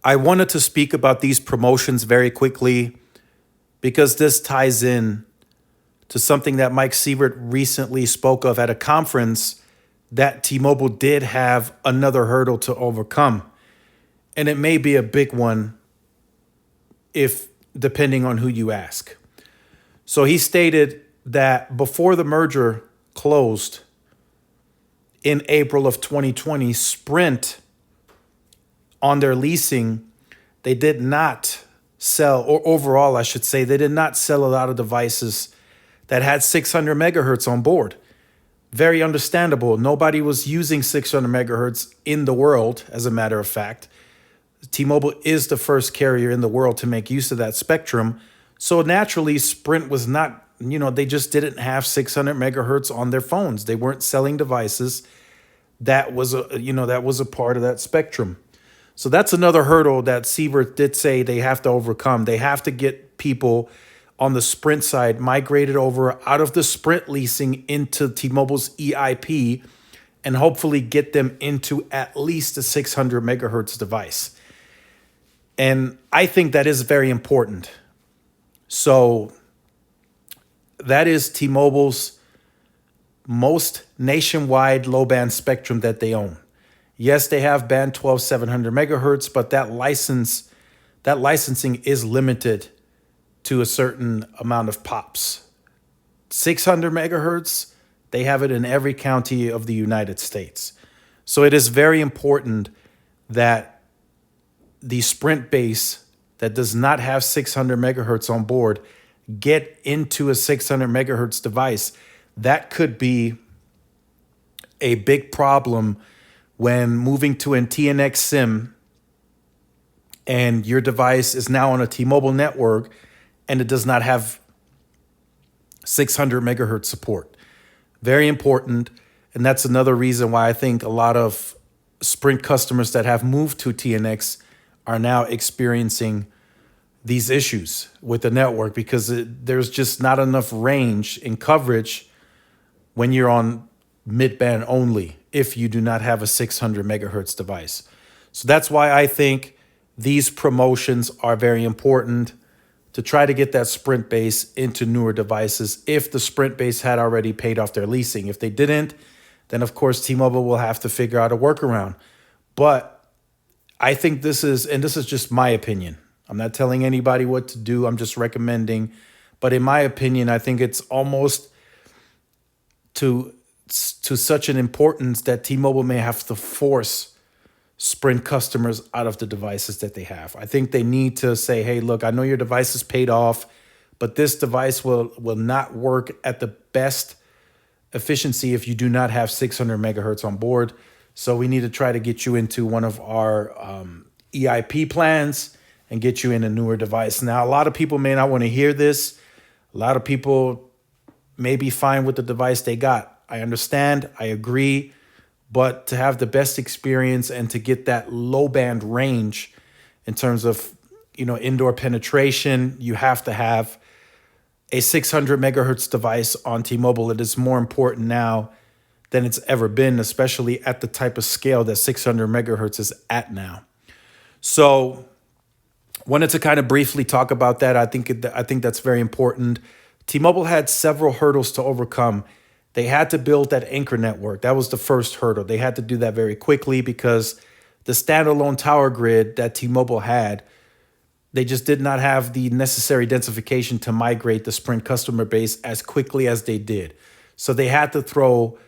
I wanted to speak about these promotions very quickly because this ties in to something that Mike Sievert recently spoke of at a conference that T-Mobile did have another hurdle to overcome. And it may be a big one if depending on who you ask. So he stated that before the merger closed in April of 2020, Sprint on their leasing, they did not sell, or overall, I should say, they did not sell a lot of devices that had 600 megahertz on board. Very understandable. Nobody was using 600 megahertz in the world, as a matter of fact. T-Mobile is the first carrier in the world to make use of that spectrum. So naturally, Sprint was not, they just didn't have 600 megahertz on their phones. They weren't selling devices that was a part of that spectrum. So that's another hurdle that Sievert did say they have to overcome. They have to get people on the Sprint side migrated over out of the Sprint leasing into T-Mobile's EIP and hopefully get them into at least a 600 megahertz device. And I think that is very important. So that is T-Mobile's most nationwide low-band spectrum that they own. Yes, they have band 12 700 megahertz, but that licensing is limited to a certain amount of pops. 600 megahertz, they have it in every county of the United States. So it is very important that the Sprint base that does not have 600 megahertz on board get into a 600 megahertz device. That could be a big problem when moving to an TNX SIM and your device is now on a T-Mobile network and it does not have 600 megahertz support. Very important. And that's another reason why I think a lot of Sprint customers that have moved to TNX are now experiencing these issues with the network because there's just not enough range in coverage when you're on mid-band only if you do not have a 600 megahertz device. So that's why I think these promotions are very important to try to get that Sprint base into newer devices if the Sprint base had already paid off their leasing. If they didn't, then of course T-Mobile will have to figure out a workaround. But I think this is just my opinion. I'm not telling anybody what to do. I'm just recommending. But in my opinion, I think it's almost to such an importance that T-Mobile may have to force Sprint customers out of the devices that they have. I think they need to say, hey, look, I know your device is paid off, but this device will not work at the best efficiency if you do not have 600 megahertz on board. So we need to try to get you into one of our EIP plans and get you in a newer device. Now, a lot of people may not want to hear this. A lot of people may be fine with the device they got. I understand, I agree, but to have the best experience and to get that low band range in terms of, indoor penetration, you have to have a 600 megahertz device on T-Mobile. It is more important now than it's ever been, especially at the type of scale that 600 megahertz is at now. So wanted to kind of briefly talk about that. I think that's very important. T-Mobile had several hurdles to overcome. They had to build that anchor network. That was the first hurdle. They had to do that very quickly because the standalone tower grid that T-Mobile had, they just did not have the necessary densification to migrate the Sprint customer base as quickly as they did. So they had to throw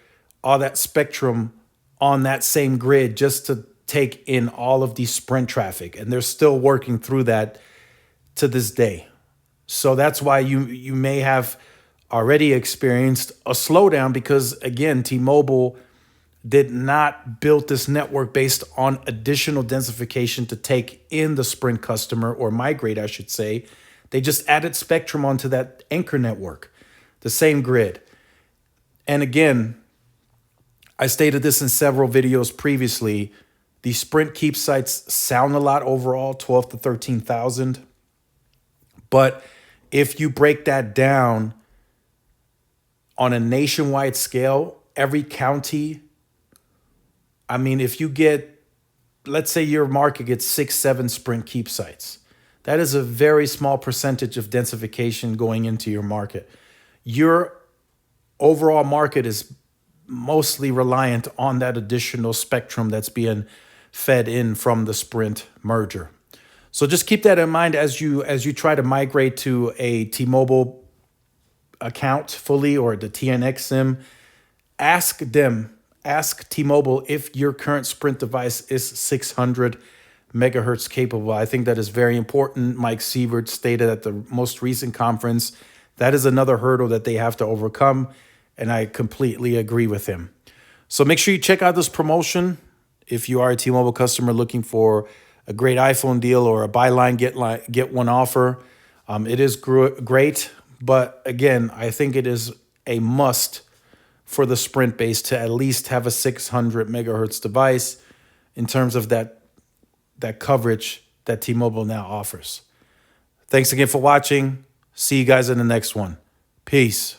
all that spectrum on that same grid just to take in all of the Sprint traffic. And they're still working through that to this day. So that's why you may have already experienced a slowdown because, again, T-Mobile did not build this network based on additional densification to take in the Sprint customer, or migrate, I should say. They just added spectrum onto that anchor network, the same grid. And again, I stated this in several videos previously. The Sprint keep sites sound a lot overall, 12 to 13,000. But if you break that down on a nationwide scale, every county, I mean, if you get let's say your market gets 6, 7 Sprint keep sites. That is a very small percentage of densification going into your market. Your overall market is mostly reliant on that additional spectrum that's being fed in from the Sprint merger. So just keep that in mind as you try to migrate to a T-Mobile account fully, or the TNX SIM. Ask T-Mobile if your current Sprint device is 600 megahertz capable. I think that is very important. Mike Sievert stated at the most recent conference that is another hurdle that they have to overcome, and I completely agree with him. So make sure you check out this promotion if you are a T-Mobile customer looking for a great iPhone deal or a buy line get one offer. It is great, but again, I think it is a must for the Sprint base to at least have a 600 megahertz device in terms of that coverage that T-Mobile now offers. Thanks again for watching. See you guys in the next one. Peace.